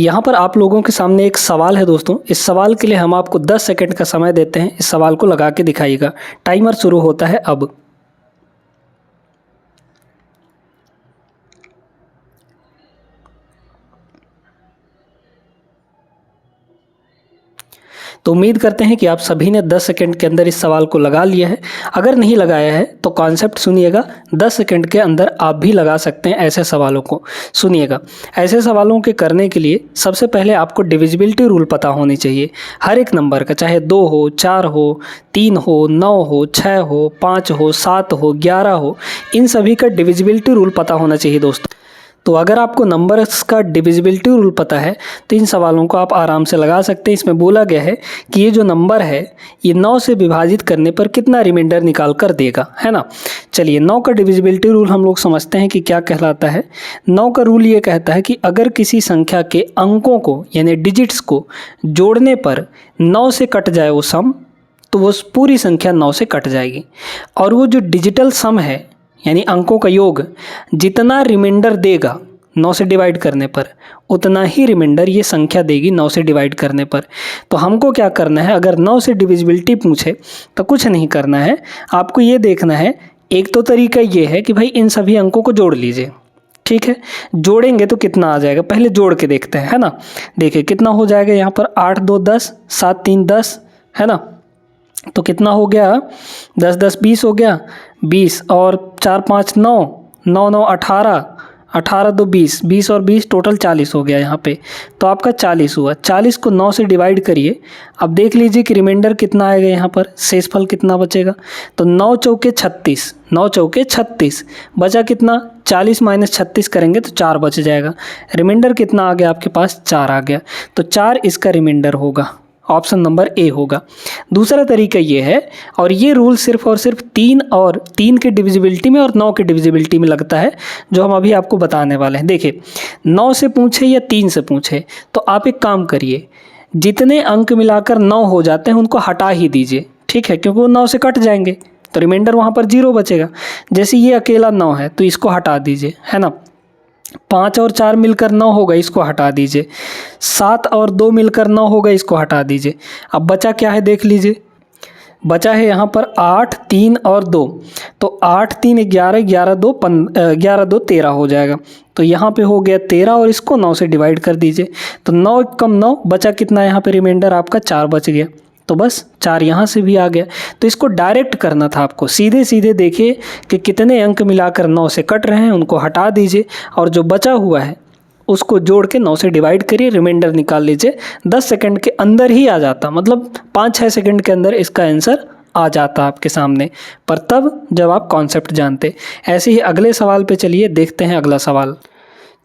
यहाँ पर आप लोगों के सामने एक सवाल है दोस्तों। इस सवाल के लिए हम आपको 10 सेकंड का समय देते हैं। इस सवाल को लगा के दिखाइएगा। टाइमर शुरू होता है अब। तो उम्मीद करते हैं कि आप सभी ने 10 सेकंड के अंदर इस सवाल को लगा लिया है। अगर नहीं लगाया है तो कॉन्सेप्ट सुनिएगा, 10 सेकंड के अंदर आप भी लगा सकते हैं ऐसे सवालों को। सुनिएगा, ऐसे सवालों के करने के लिए सबसे पहले आपको डिविजिबिलिटी रूल पता होनी चाहिए। हर एक नंबर का, चाहे 2 हो, 4 हो, 3 हो, 9 हो, 6 हो, 5 हो, 7 हो, 11 हो, इन सभी का डिविजिबिलिटी रूल पता होना चाहिए दोस्तों। तो अगर आपको नंबर्स का डिविजिबिलिटी रूल पता है तो इन सवालों को आप आराम से लगा सकते हैं। इसमें बोला गया है कि ये जो नंबर है ये 9 से विभाजित करने पर कितना रिमाइंडर निकाल कर देगा, है ना। चलिए, 9 का डिविजिबिलिटी रूल हम लोग समझते हैं कि क्या कहलाता है। 9 का रूल ये कहता है कि अगर किसी संख्या के अंकों को यानी डिजिट्स को जोड़ने पर 9 से कट जाए वो सम, तो वो पूरी संख्या 9 से कट जाएगी। और वो जो डिजिटल सम है यानी अंकों का योग जितना रिमाइंडर देगा 9 से डिवाइड करने पर, उतना ही रिमाइंडर ये संख्या देगी 9 से डिवाइड करने पर। तो हमको क्या करना है, अगर 9 से डिविजिबिलिटी पूछे तो कुछ नहीं करना है, आपको ये देखना है। एक तो तरीका ये है कि भाई इन सभी अंकों को जोड़ लीजिए, ठीक है। जोड़ेंगे तो कितना आ जाएगा, पहले जोड़ के देखते हैं, है ना। देखिए कितना हो जाएगा यहाँ पर, 8 2 10, 7 3 10, है ना। तो कितना हो गया, 10 10 20 हो गया, 20 और 4 5 9, 9 9 18, 18 2 20, 20 और 20 टोटल 40 हो गया यहाँ पे। तो आपका 40 हुआ। 40 को 9 से डिवाइड करिए। अब देख लीजिए कि रिमाइंडर कितना आएगा यहाँ पर, शेषफल कितना बचेगा। तो 9 चौके 36, 9 चौके 36, बचा कितना, 40 माइनस 36 करेंगे तो 4 बच जाएगा। रिमाइंडर कितना आ गया आपके पास, 4 आ गया। तो 4 इसका रिमाइंडर होगा, ऑप्शन नंबर ए होगा। दूसरा तरीका ये है, और ये रूल सिर्फ और सिर्फ 3 के डिविजिबिलिटी में और 9 के डिविजिबिलिटी में लगता है, जो हम अभी आपको बताने वाले हैं। देखिए 9 से पूछे या 3 से पूछे तो आप एक काम करिए, जितने अंक मिलाकर 9 हो जाते हैं उनको हटा ही दीजिए, ठीक है, क्योंकि वो 9 से कट जाएंगे तो रिमाइंडर वहाँ पर 0 बचेगा। जैसे ये अकेला 9 है तो इसको हटा दीजिए, है ना। 5 और 4 मिलकर 9 होगा, इसको हटा दीजिए। 7 और 2 मिलकर 9 होगा, इसको हटा दीजिए। अब बचा क्या है देख लीजिए, बचा है यहाँ पर 8 3 और 2। तो 8 3 11, 11 2 13 हो जाएगा। तो यहाँ पे हो गया 13 और इसको 9 से डिवाइड कर दीजिए। तो 9 कम 9 बचा कितना, यहाँ पे रिमाइंडर आपका 4 बच गया। तो बस 4 यहाँ से भी आ गया। तो इसको डायरेक्ट करना था आपको, सीधे सीधे देखिए कि कितने अंक मिलाकर 9 से कट रहे हैं, उनको हटा दीजिए और जो बचा हुआ है उसको जोड़ के 9 से डिवाइड करिए, रिमाइंडर निकाल लीजिए। 10 सेकंड के अंदर ही आ जाता, मतलब 5-6 सेकंड के अंदर इसका आंसर आ जाता आपके सामने, पर तब जब आप कॉन्सेप्ट जानते। ऐसे ही अगले सवाल पे चलिए, देखते हैं अगला सवाल।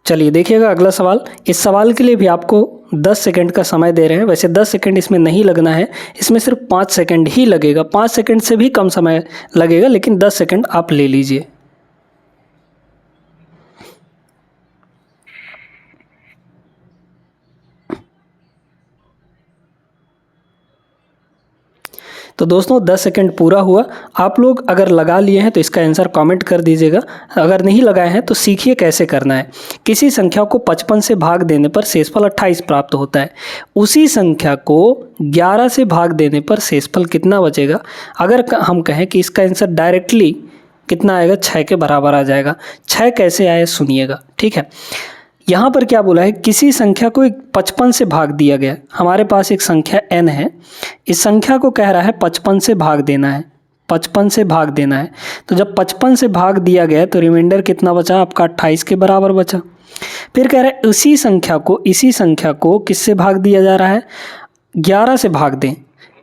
चलिए देखिएगा अगला सवाल। इस सवाल के लिए भी आपको 10 सेकंड का समय दे रहे हैं। वैसे 10 सेकंड इसमें नहीं लगना है, इसमें सिर्फ 5 सेकंड ही लगेगा। 5 सेकंड से भी कम समय लगेगा, लेकिन 10 सेकंड आप ले लीजिए। तो दोस्तों 10 सेकंड पूरा हुआ। आप लोग अगर लगा लिए हैं तो इसका आंसर कमेंट कर दीजिएगा। अगर नहीं लगाए हैं तो सीखिए कैसे करना है। किसी संख्या को 55 से भाग देने पर शेषफल 28 प्राप्त होता है। उसी संख्या को 11 से भाग देने पर शेषफल कितना बचेगा। अगर हम कहें कि इसका आंसर डायरेक्टली कितना आएगा, 6 के बराबर आ जाएगा। 6 कैसे आए सुनिएगा, ठीक है। यहाँ पर क्या बोला है, किसी संख्या को 55 से भाग दिया गया। हमारे पास एक संख्या n है, इस संख्या को कह रहा है 55 से भाग देना है, 55 से भाग देना है। तो जब 55 से भाग दिया गया तो रिमाइंडर कितना बचा आपका, 28 के बराबर बचा। फिर कह रहा है इसी संख्या को किससे भाग दिया जा रहा है, 11 से भाग दें,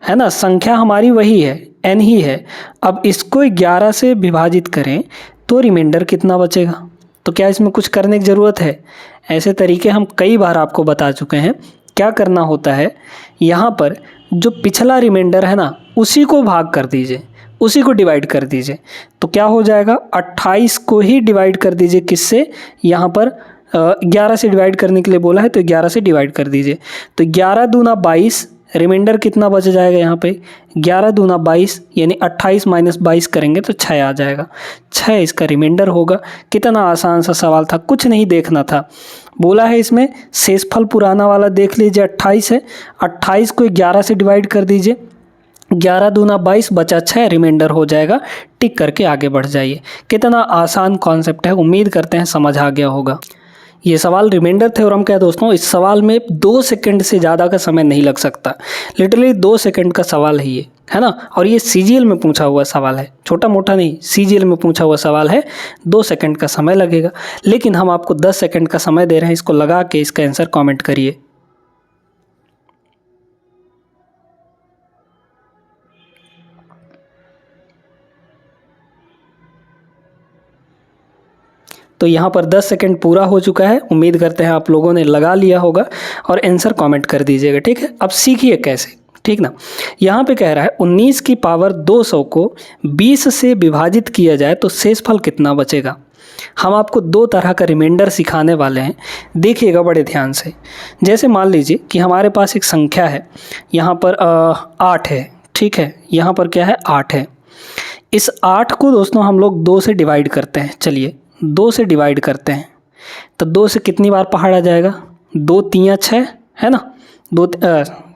है ना। संख्या हमारी वही है, n ही है। अब इसको 11 से विभाजित करें तो रिमाइंडर कितना बचेगा। तो क्या इसमें कुछ करने की ज़रूरत है, ऐसे तरीके हम कई बार आपको बता चुके हैं। क्या करना होता है, यहाँ पर जो पिछला रिमाइंडर है ना उसी को भाग कर दीजिए, उसी को डिवाइड कर दीजिए। तो क्या हो जाएगा, 28 को ही डिवाइड कर दीजिए किससे, यहाँ पर 11 से डिवाइड करने के लिए बोला है तो 11 से डिवाइड कर दीजिए। तो 11 दूना 22, रिमाइंडर कितना बच जाएगा यहाँ पे 11 दूना 22 यानी 28 माइनस 22 करेंगे तो 6 आ जाएगा। 6 इसका रिमाइंडर होगा। कितना आसान सा सवाल था, कुछ नहीं देखना था। बोला है इसमें शेषफल पुराना वाला देख लीजिए 28 है, 28 को 11 से डिवाइड कर दीजिए, 11 दूना 22 बचा 6 रिमाइंडर हो जाएगा। टिक करके आगे बढ़ जाइए। कितना आसान कॉन्सेप्ट है, उम्मीद करते हैं समझ आ गया होगा। ये सवाल रिमाइंडर थ्योरम का है दोस्तों। इस सवाल में 2 सेकंड से ज़्यादा का समय नहीं लग सकता। लिटरली 2 सेकंड का सवाल है ये, है ना। और ये सीजीएल में पूछा हुआ सवाल है, छोटा मोटा नहीं, सीजीएल में पूछा हुआ सवाल है। 2 सेकंड का समय लगेगा, लेकिन हम आपको 10 सेकंड का समय दे रहे हैं। इसको लगा के इसका आंसर कॉमेंट करिए। तो यहाँ पर 10 सेकंड पूरा हो चुका है। उम्मीद करते हैं आप लोगों ने लगा लिया होगा और आंसर कमेंट कर दीजिएगा, ठीक है। अब सीखिए कैसे, ठीक ना। यहाँ पे कह रहा है 19 की पावर 200 को 20 से विभाजित किया जाए तो शेषफल कितना बचेगा। हम आपको 2 तरह का रिमाइंडर सिखाने वाले हैं, देखिएगा बड़े ध्यान से। जैसे मान लीजिए कि हमारे पास एक संख्या है, यहाँ पर 8 है, ठीक है। यहाँ पर क्या है, 8 है। इस 8 को दोस्तों हम लोग 2 से डिवाइड करते हैं। चलिए 2 से डिवाइड करते हैं तो 2 से कितनी बार पहाड़ा जाएगा, 2 3 6 है ना। 2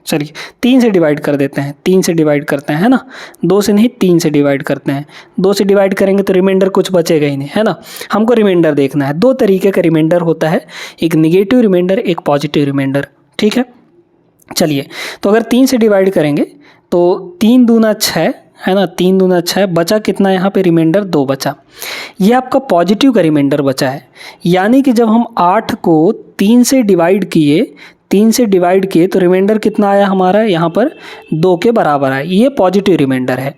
चलिए 3 से डिवाइड कर देते हैं, 3 से डिवाइड करते हैं, है ना। 2 से नहीं 3 से डिवाइड करते हैं। 2 से डिवाइड करेंगे तो रिमाइंडर कुछ बचेगा ही नहीं, है ना। हमको रिमाइंडर देखना है। 2 तरीके का रिमाइंडर होता है, एक निगेटिव रिमाइंडर, एक पॉजिटिव रिमाइंडर, ठीक है। चलिए तो अगर 3 से डिवाइड करेंगे तो 3 दूना 6 है ना, 3 दूना 6, बचा कितना यहाँ पे रिमाइंडर 2 बचा। ये आपका पॉजिटिव का रिमाइंडर बचा है। यानी कि जब हम 8 को 3 से डिवाइड किए, 3 से डिवाइड किए तो रिमाइंडर कितना आया हमारा, यहाँ पर 2 के बराबर आया। ये पॉजिटिव रिमाइंडर है।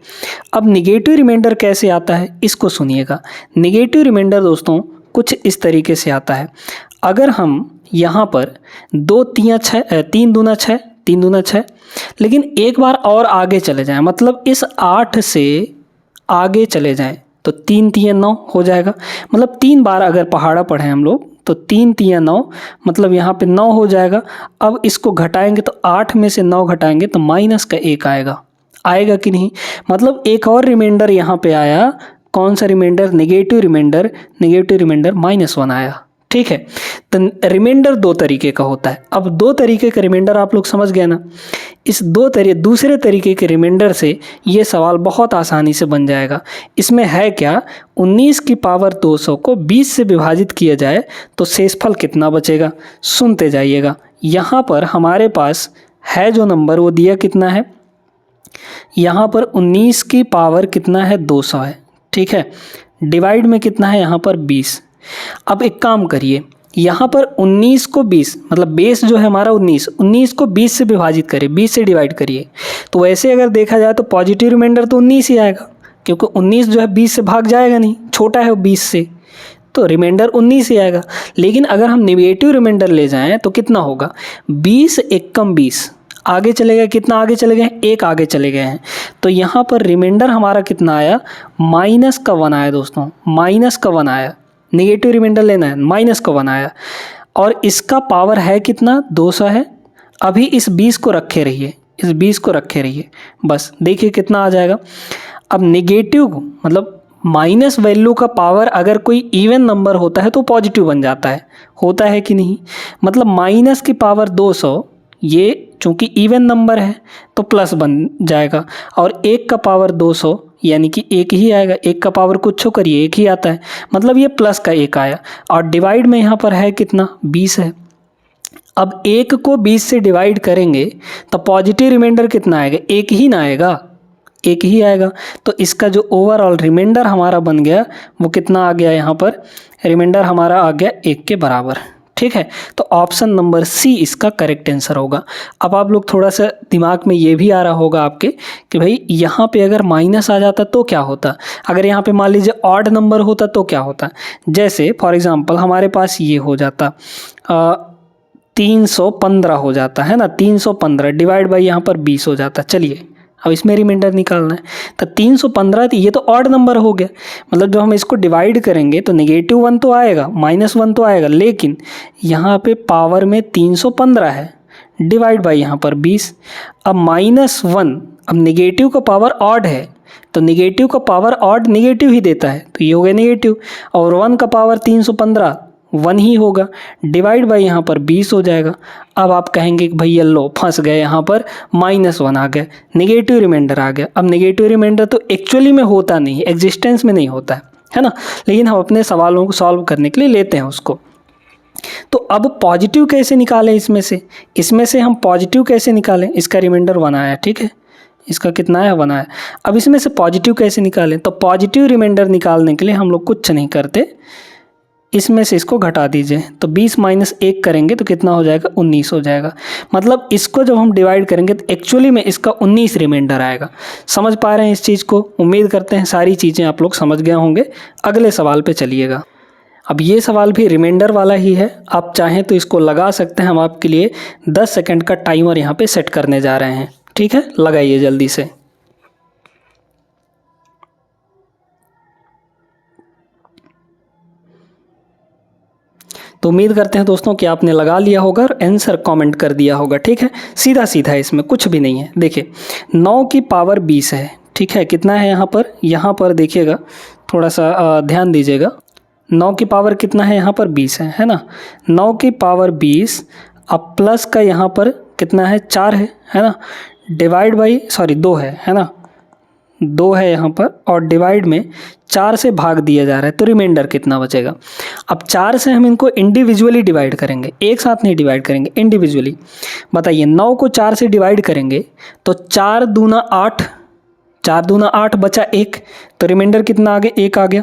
अब निगेटिव रिमाइंडर कैसे आता है, इसको सुनिएगा। निगेटिव रिमाइंडर दोस्तों कुछ इस तरीके से आता है। अगर हम यहाँ पर 2 3 6, 3 दूना 6, 3 दूना 6, लेकिन एक बार और आगे चले जाएं, मतलब इस 8 से आगे चले जाएं तो 3 3 9 हो जाएगा। मतलब 3 बार अगर पहाड़ा पढ़ें हम लोग तो 3 3 9, मतलब यहाँ पे 9 हो जाएगा। अब इसको घटाएंगे तो 8 में से 9 घटाएंगे तो माइनस का 1 आएगा। आएगा कि नहीं, मतलब एक और रिमाइंडर यहाँ पे आया। कौन सा reminder, negative reminder. Negative reminder -1 आया, ठीक है। तो रिमाइंडर 2 तरीके का होता है। अब 2 तरीके का रिमाइंडर आप लोग समझ गए ना। इस दूसरे तरीके के रिमाइंडर से ये सवाल बहुत आसानी से बन जाएगा। इसमें है क्या, 19 की पावर 200 को 20 से विभाजित किया जाए तो शेषफल कितना बचेगा। सुनते जाइएगा। यहाँ पर हमारे पास है जो नंबर वो दिया कितना है, यहाँ पर 19 की पावर कितना है 200 है, ठीक है। डिवाइड में कितना है यहाँ पर 20। अब एक काम करिए, यहाँ पर 19 को 20, मतलब बेस जो है हमारा 19 को 20 से विभाजित करिए, 20 से डिवाइड करिए। तो वैसे अगर देखा जाए तो पॉजिटिव रिमाइंडर तो 19 ही आएगा, क्योंकि 19 जो है 20 से भाग जाएगा नहीं, छोटा है वो 20 से, तो रिमाइंडर 19 ही आएगा। लेकिन अगर हम नेगेटिव रिमाइंडर ले जाएं तो कितना होगा, 20 एकम 20, आगे चले गए, कितना आगे चले गए, 1 आगे चले गए हैं। तो यहाँ पर रिमाइंडर हमारा कितना आया, -1 आया दोस्तों, -1 आया। नेगेटिव रिमाइंडर लेना है, -1 आया। और इसका पावर है कितना, 200 है। अभी इस 20 को रखे रहिए, इस 20 को रखे रहिए, बस देखिए कितना आ जाएगा। अब नेगेटिव मतलब माइनस वैल्यू का पावर अगर कोई इवन नंबर होता है तो पॉजिटिव बन जाता है, होता है कि नहीं। मतलब माइनस की पावर 200, ये चूँकि इवन नंबर है तो प्लस बन जाएगा। और 1 का पावर 200 यानी कि 1 ही आएगा। 1 का पावर कुछ छो करिए, 1 ही आता है, मतलब ये प्लस का 1 आया। और डिवाइड में यहाँ पर है कितना, 20 है। अब 1 को 20 से डिवाइड करेंगे तो पॉजिटिव रिमाइंडर कितना आएगा, 1 ही ना आएगा, 1 ही आएगा। तो इसका जो ओवरऑल रिमाइंडर हमारा बन गया वो कितना आ गया, यहाँ पर रिमाइंडर हमारा आ गया 1 के बराबर, ठीक है। तो ऑप्शन नंबर सी इसका करेक्ट आंसर होगा। अब आप लोग थोड़ा सा दिमाग में ये भी आ रहा होगा आपके कि भाई यहाँ पे अगर माइनस आ जाता तो क्या होता, अगर यहाँ पे मान लीजिए ऑड नंबर होता तो क्या होता। जैसे फॉर एग्जांपल हमारे पास ये हो जाता 315 हो जाता है ना, 315 डिवाइड बाई यहाँ पर 20 हो जाता। चलिए अब इसमें रिमाइंडर निकालना है तो 315, ये तो ऑड नंबर हो गया। मतलब जब हम इसको डिवाइड करेंगे तो -1 तो आएगा, -1 तो आएगा, लेकिन यहाँ पे पावर में 315 है, डिवाइड बाई यहाँ पर 20। अब -1, अब नेगेटिव का पावर ऑड है तो नेगेटिव का पावर ऑड नेगेटिव ही देता है, तो ये हो गया नेगेटिव। और 1 का पावर 315 1 ही होगा, डिवाइड बाई यहाँ पर 20 हो जाएगा। अब आप कहेंगे कि भैया लो फंस गए, यहाँ पर -1 आ गया, नेगेटिव रिमाइंडर आ गया। अब नेगेटिव रिमाइंडर तो एक्चुअली में होता नहीं, एग्जिस्टेंस में नहीं होता है ना, लेकिन हम अपने सवालों को सॉल्व करने के लिए लेते हैं उसको। तो अब पॉजिटिव कैसे निकालें इसमें से हम पॉजिटिव कैसे निकालें? इसका रिमाइंडर 1 आया, ठीक है, इसका कितना है 1 आया। अब इसमें से पॉजिटिव कैसे निकालें? तो पॉजिटिव रिमाइंडर निकालने के लिए हम लोग कुछ नहीं करते, इसमें से इसको घटा दीजिए, तो 20 - 1 करेंगे तो कितना हो जाएगा 19 हो जाएगा। मतलब इसको जब हम डिवाइड करेंगे तो एक्चुअली में इसका 19 रिमाइंडर आएगा। समझ पा रहे हैं इस चीज़ को? उम्मीद करते हैं सारी चीज़ें आप लोग समझ गए होंगे। अगले सवाल पे चलिएगा। अब ये सवाल भी रिमाइंडर वाला ही है, आप चाहें तो इसको लगा सकते हैं। हम आपके लिए 10 सेकंड का टाइमर यहाँ पे सेट करने जा रहे हैं, ठीक है, लगाइए जल्दी से। तो उम्मीद करते हैं दोस्तों कि आपने लगा लिया होगा और आंसर कमेंट कर दिया होगा, ठीक है। सीधा सीधा है, इसमें कुछ भी नहीं है। देखिए 9 की पावर 20 है, ठीक है, कितना है यहाँ पर देखिएगा, थोड़ा सा ध्यान दीजिएगा। 9 की पावर कितना है यहाँ पर 20 है ना। 9 की पावर 20, अब प्लस का यहाँ पर कितना है 4 है ना, डिवाइड बाई 2 है ना, 2 है यहाँ पर, और डिवाइड में 4 से भाग दिया जा रहा है, तो रिमाइंडर कितना बचेगा। अब 4 से हम इनको इंडिविजुअली डिवाइड करेंगे, एक साथ नहीं डिवाइड करेंगे, इंडिविजुअली। बताइए 9 को 4 से डिवाइड करेंगे तो 4 दूना 8, 4 दूना 8 बचा 1, तो रिमाइंडर कितना आ गया 1 आ गया।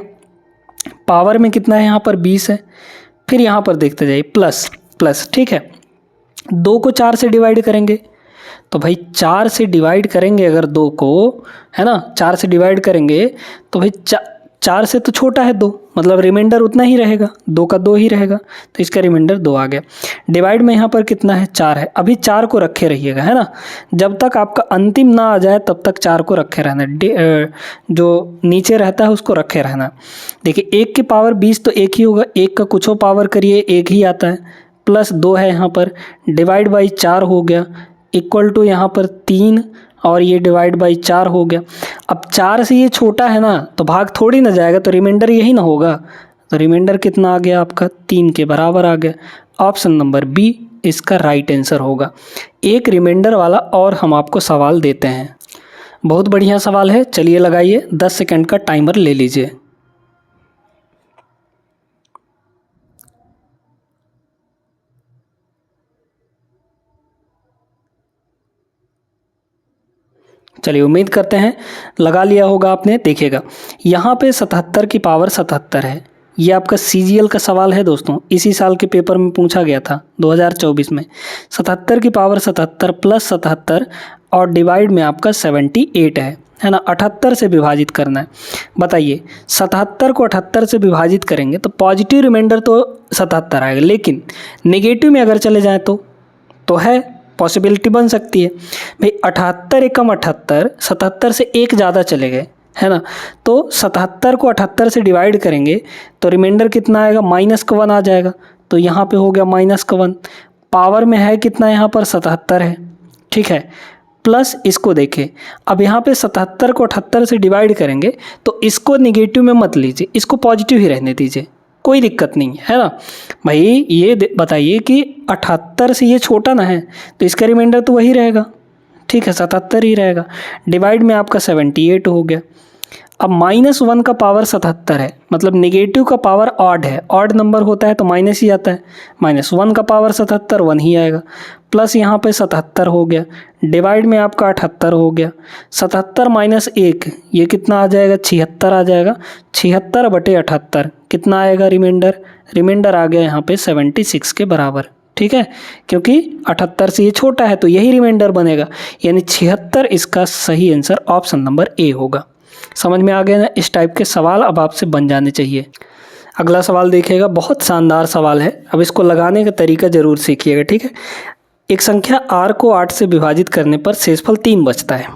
पावर में कितना है यहाँ पर 20 है, फिर यहाँ पर देखते जाइए प्लस, ठीक है। 2 को 4 से डिवाइड करेंगे तो भाई 4 से डिवाइड करेंगे अगर 2 को, है ना, 4 से डिवाइड करेंगे तो भाई 4 से तो छोटा है 2, मतलब रिमाइंडर उतना ही रहेगा, 2 का 2 ही रहेगा, तो इसका रिमाइंडर 2 आ गया। डिवाइड में यहाँ पर कितना है 4 है, अभी 4 को रखे रहिएगा, है ना, जब तक आपका अंतिम ना आ जाए तब तक 4 को रखे रहना, जो नीचे रहता है उसको रखे रहना। देखिए 1 की पावर 20 तो 1 ही होगा, 1 का कुछ और पावर करिए 1 ही आता है, प्लस 2 है यहाँ पर, डिवाइड बाई 4 हो गया, इक्वल टू यहाँ पर 3, और ये डिवाइड बाई 4 हो गया। अब 4 से ये छोटा है ना, तो भाग थोड़ी ना जाएगा, तो रिमाइंडर यही ना होगा, तो रिमाइंडर कितना आ गया आपका 3 के बराबर आ गया। ऑप्शन नंबर बी इसका राइट आंसर होगा। एक रिमाइंडर वाला और हम आपको सवाल देते हैं, बहुत बढ़िया सवाल है, चलिए लगाइए, 10 सेकंड का टाइमर ले लीजिए। चलिए उम्मीद करते हैं लगा लिया होगा आपने। देखिएगा यहाँ पे 77 की पावर 77 है, ये आपका CGL का सवाल है दोस्तों, इसी साल के पेपर में पूछा गया था 2024 में। 77 की पावर 77 प्लस 77 और डिवाइड में आपका 78 है ना, 78 से विभाजित करना है। बताइए 77 को 78 से विभाजित करेंगे तो पॉजिटिव रिमाइंडर तो 77 आएगा, लेकिन नेगेटिव में अगर चले जाएँ तो है पॉसिबिलिटी बन सकती है भाई 78 एकम 78, 77 से एक ज़्यादा चले गए, है ना, तो 77 को 78 से डिवाइड करेंगे तो रिमाइंडर कितना आएगा -1 आ जाएगा, तो यहाँ पे हो गया -1। पावर में है कितना, यहाँ पर 77 है, ठीक है, प्लस इसको देखें, अब यहाँ पे 77 को 78 से डिवाइड करेंगे तो इसको नेगेटिव में मत लीजिए, इसको पॉजिटिव ही रहने दीजिए, कोई दिक्कत नहीं है ना भाई। ये बताइए कि 78 से ये छोटा ना है, तो इसका रिमाइंडर तो वही रहेगा, ठीक है, 77 ही रहेगा। डिवाइड में आपका 78 हो गया। अब -1 का पावर 77 है, मतलब नेगेटिव का पावर ऑड है, ऑड नंबर होता है तो माइनस ही आता है, -1 का पावर 77 1 ही आएगा, प्लस यहाँ पे 77 हो गया, डिवाइड में आपका 78 हो गया, 77 - 1 ये कितना आ जाएगा 76 आ जाएगा, 76/78 कितना आएगा रिमाइंडर आ गया यहाँ पे 76 के बराबर, ठीक है, क्योंकि 78 से ये छोटा है तो यही रिमाइंडर बनेगा, यानी 76 इसका सही आंसर ऑप्शन नंबर ए होगा। समझ में आ गया ना, इस टाइप के सवाल अब आपसे बन जाने चाहिए। अगला सवाल देखिएगा, बहुत शानदार सवाल है, अब इसको लगाने का तरीका ज़रूर सीखिएगा, ठीक है। एक संख्या r को 8 से विभाजित करने पर शेषफल 3 बचता है,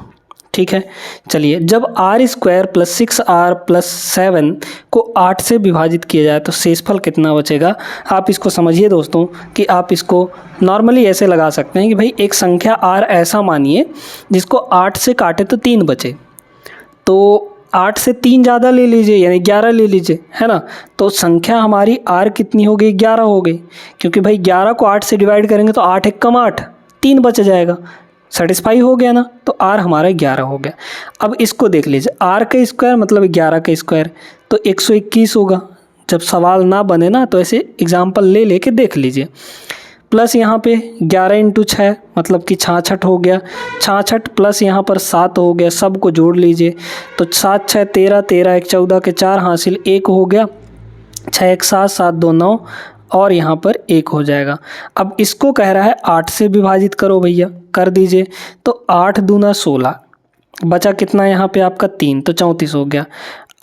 ठीक है। चलिए, जब are square plus 6r plus 7 को 8 से विभाजित किया जाए तो शेषफल कितना बचेगा। आप इसको समझिए दोस्तों कि आप इसको नॉर्मली ऐसे लगा सकते हैं कि भाई एक संख्या r ऐसा मानिए जिसको 8 से काटे तो 3 बचे, तो 8 से 3 ज़्यादा ले लीजिए यानी 11 ले लीजिए, है ना। तो संख्या हमारी r कितनी हो गई, 11 हो गई, क्योंकि भाई 11 को 8 से डिवाइड करेंगे तो 8 एक कम 8, 3 बच जाएगा। सेटिस्फाई हो गया ना, तो r हमारा 11 हो गया। अब इसको देख लीजिए, r का स्क्वायर मतलब 11 का स्क्वायर तो 121 होगा। जब सवाल ना बने ना तो ऐसे एग्जाम्पल ले लेके देख लीजिए। प्लस यहाँ पे 11 इंटू 6 मतलब कि 66 हो गया, 66 प्लस यहाँ पर 7 हो गया, सब को जोड़ लीजिए तो 7 6 13, 13 1 14 के 4 हासिल 1 हो गया, 6 1 7, 7 2 9 और यहाँ पर 1 हो जाएगा। अब इसको कह रहा है 8 से विभाजित करो भैया, कर दीजिए तो 8 दूना 16, बचा कितना यहाँ पे आपका 3 तो 34 हो गया,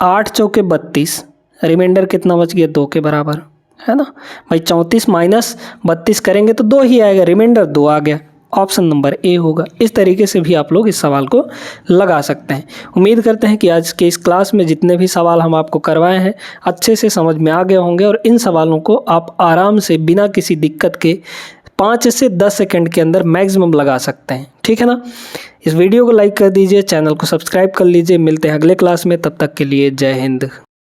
8 चौके 32, रिमाइंडर कितना बच गया 2 के बराबर, है ना भाई। 34 माइनस 32 करेंगे तो 2 ही आएगा, रिमाइंडर 2 आ गया, ऑप्शन नंबर ए होगा। इस तरीके से भी आप लोग इस सवाल को लगा सकते हैं। उम्मीद करते हैं कि आज के इस क्लास में जितने भी सवाल हम आपको करवाए हैं अच्छे से समझ में आ गए होंगे और इन सवालों को आप आराम से बिना किसी दिक्कत के 5 से 10 सेकंड के अंदर मैक्सिमम लगा सकते हैं, ठीक है ना। इस वीडियो को लाइक कर दीजिए, चैनल को सब्सक्राइब कर लीजिए। मिलते हैं अगले क्लास में, तब तक के लिए जय हिंद।